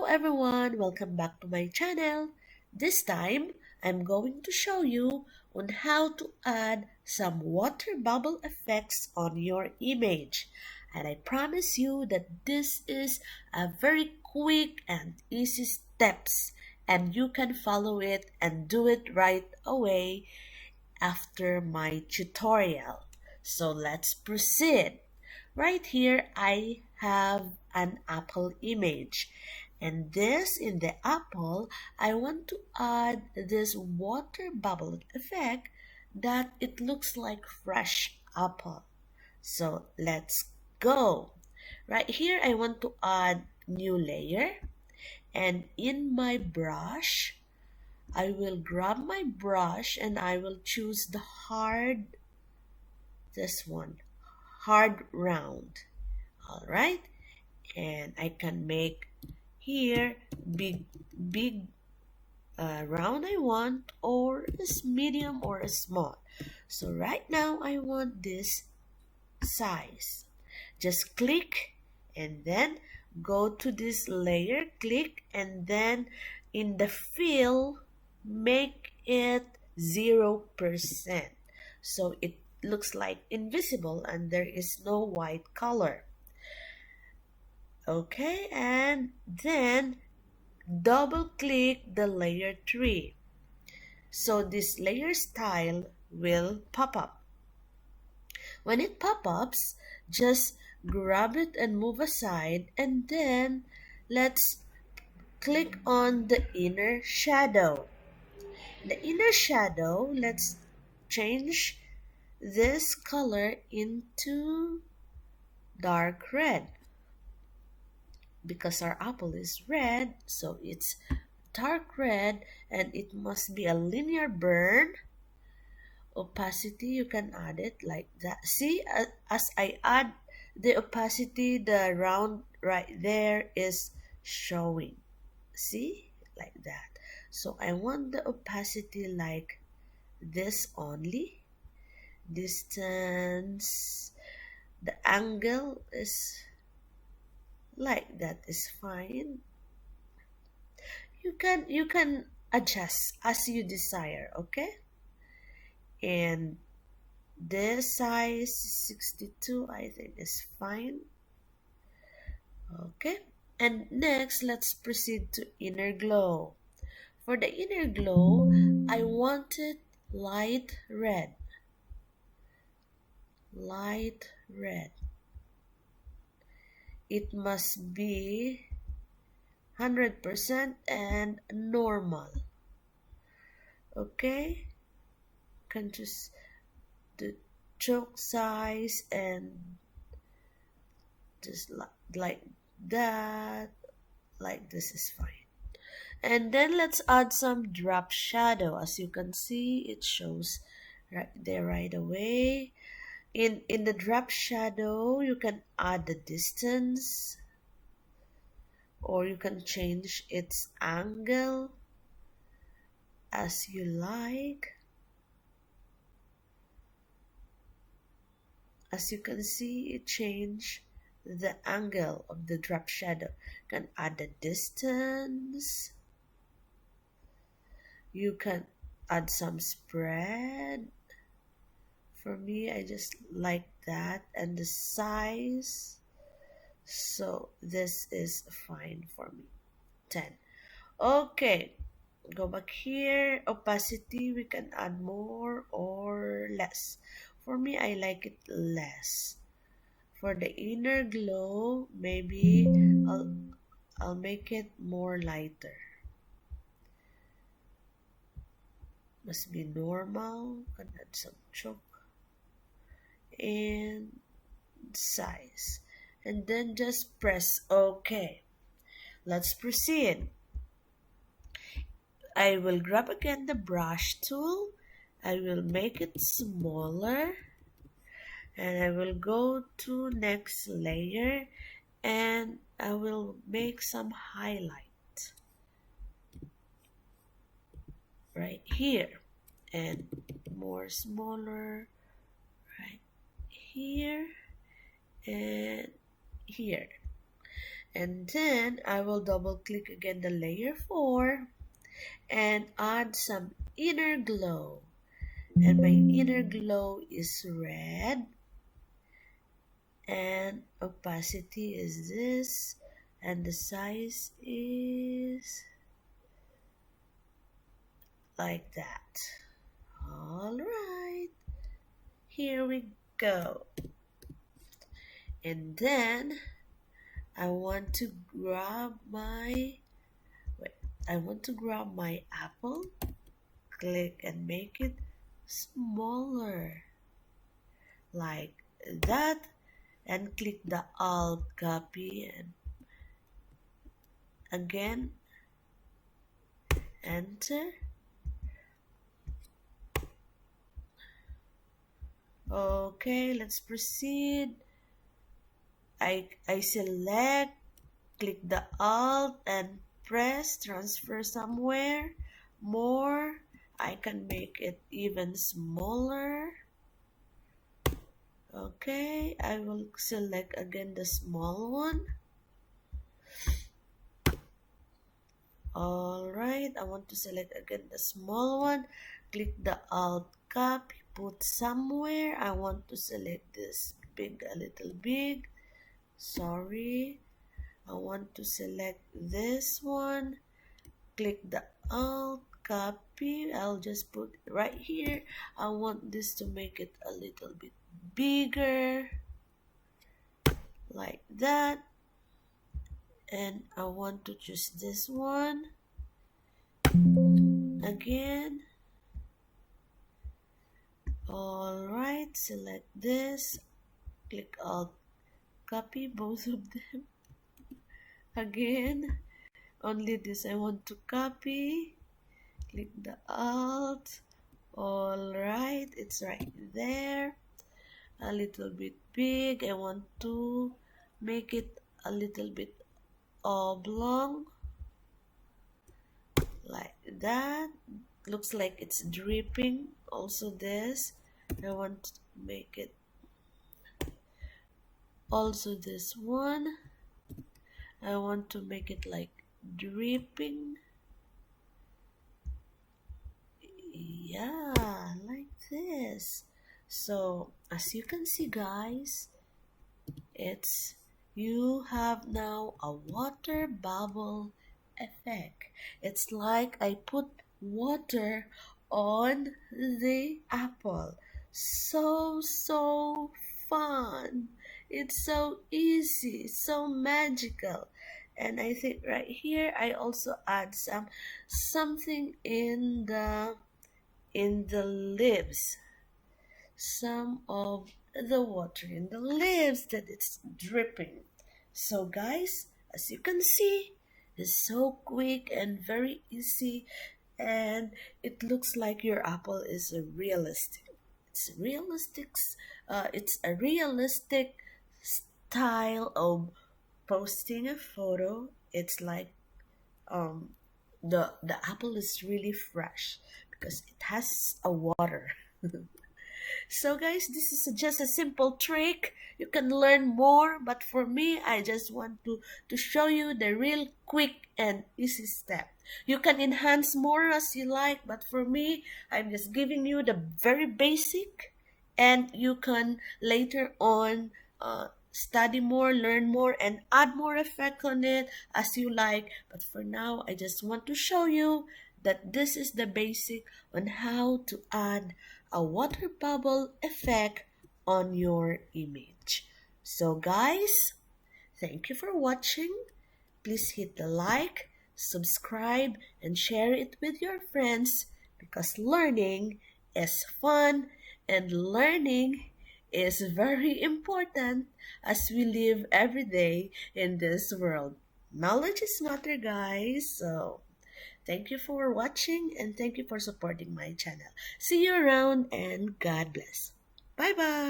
everyone, welcome back to my channel. This time, I'm going to show you on how to add some water bubble effects on your image. And I promise you that this is a very quick and easy steps and you can follow it and do it right away after my tutorial. So let's proceed. Right here, I have an apple image. And this in the apple, I want to add this water bubble effect that it looks like fresh apple. So let's go. Right here, I want to add new layer. And in my brush, I will grab my brush and I will choose the this one, hard round. All right. And I can make here big round I want, or this medium or a small. So right now I want this size. Just click and then go to this layer, click, and then in the fill make it 0%, so it looks like invisible and there is no white color. Okay, and then double click the layer 3, so this layer style will pop up. When it pop-ups, just grab it and move aside, and then let's click on the inner shadow. The inner shadow, let's change this color into dark red. Because our apple is red, so it's dark red, and it must be a linear burn. Opacity, you can add it like that. See, as I add the opacity, the round right there is showing. See, like that. So I want the opacity like this only. Distance, the angle is like that is fine. You can adjust as you desire, okay? And this size 62 I think is fine. Okay, and next let's proceed to inner glow. For the inner glow, I want it light red. Light red. It must be 100% and normal. Okay, can just the choke size and just like that, like this is fine. And then let's add some drop shadow. As you can see, it shows right there right away. In the drop shadow, you can add the distance, or you can change its angle as you like. As you can see, it changed the angle of the drop shadow. You can add the distance. You can add some spread. For me, I just like that, and the size. So this is fine for me. 10. Okay, go back here. Opacity, we can add more or less. For me, I like it less. For the inner glow, maybe I'll make it more lighter. Must be normal. Can add some choke and size, and then just press OK. Let's proceed. I will grab again the brush tool. I will make it smaller, and I will go to next layer, and I will make some highlight right here, and more smaller right here and here. And then I will double click again the layer 4 and add some inner glow. And my inner glow is red, and opacity is this, and the size is like that. All right, here we go. And then I want to grab my apple, click and make it smaller like that, and click the alt copy and again enter. Okay, let's proceed. I select, click the alt and press transfer somewhere more. I can make it even smaller. Okay, I will select again the small one. Alright, I want to select again the small one. Click the alt copy, put somewhere. I want to select this big, a little big. Sorry. I want to select this one. Click the alt copy. I'll just put it right here. I want this to make it a little bit bigger. Like that. And I want to choose this one again. Alright, select this, click alt copy both of them again. Only this I want to copy, click the alt. Alright, it's right there. A little bit big. I want to make it a little bit oblong like that. Looks like it's dripping. Also this, I want to make it also this one. I want to make it like dripping. Yeah, like this. So as you can see, guys, you have now a water bubble effect. It's like I put water on the apple. So fun. It's so easy, so magical. And I think right here I also add something in the leaves. Some of the water in the leaves that it's dripping. So guys, as you can see, it's so quick and very easy, and it looks like your apple is realistic. It's realistic. It's a realistic style of posting a photo. It's like the apple is really fresh because it has a water. So guys, this is just a simple trick. You can learn more, but for me, I just want to show you the real quick and easy step. You can enhance more as you like, but for me, I'm just giving you the very basic, and you can later on study more, learn more, and add more effect on it as you like. But for now, I just want to show you that this is the basic on how to add a water bubble effect on your image. So guys, thank you for watching. Please hit the like, subscribe, and share it with your friends because learning is fun and learning is very important as we live every day in this world. Knowledge is matter, guys. So thank you for watching and thank you for supporting my channel. See you around and God bless. Bye-bye.